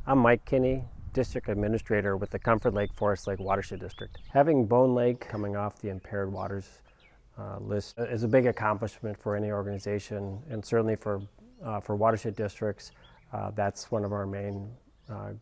I'm Mike Kinney, District Administrator with the Comfort Lake Forest Lake Watershed District. Having Bone Lake coming off the impaired waters list is a big accomplishment for any organization, and certainly for watershed districts. That's one of our main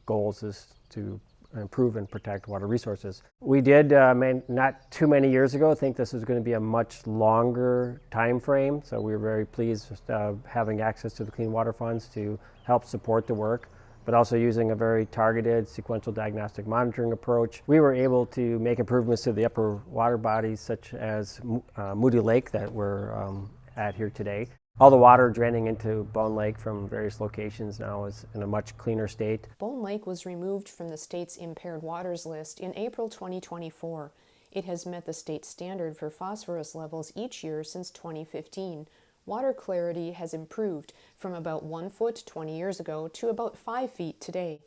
goals, is to improve and protect water resources. We did, not too many years ago, think this was going to be a much longer time frame, so we were very pleased with having access to the Clean Water Funds to help support the work, but also using a very targeted sequential diagnostic monitoring approach. We were able to make improvements to the upper water bodies, such as Moody Lake that we're at here today. All the water draining into Bone Lake from various locations now is in a much cleaner state. Bone Lake was removed from the state's impaired waters list in April 2024. It has met the state standard for phosphorus levels each year since 2015. Water clarity has improved from about 1 foot 20 years ago to about 5 feet today.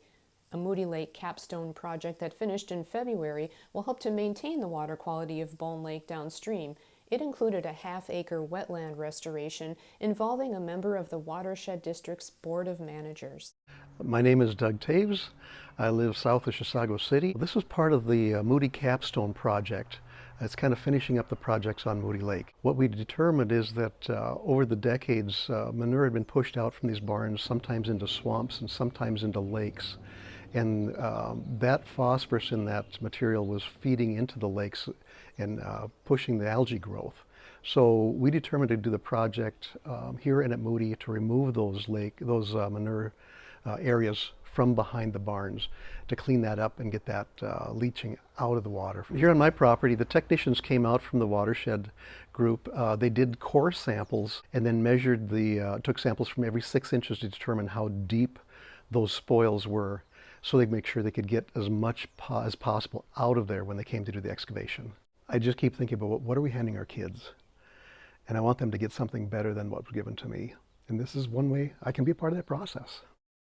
A Moody Lake capstone project that finished in February will help to maintain the water quality of Bone Lake downstream. It included a half-acre wetland restoration involving a member of the Watershed District's Board of Managers. My name is Doug Taves. I live south of Chisago City. This is part of the Moody Capstone project. It's kind of finishing up the projects on Moody Lake. What we determined is that over the decades, manure had been pushed out from these barns, sometimes into swamps and sometimes into lakes. And that phosphorus in that material was feeding into the lakes and pushing the algae growth. So we determined to do the project here and at Moody to remove those manure areas from behind the barns, to clean that up and get that leaching out of the water. Here on my property, the technicians came out from the Watershed group. They did core samples and then measured took samples from every 6 inches to determine how deep those spoils were, so they make sure they could get as much as possible out of there when they came to do the excavation. I just keep thinking about, what are we handing our kids? And I want them to get something better than what was given to me. And this is one way I can be a part of that process.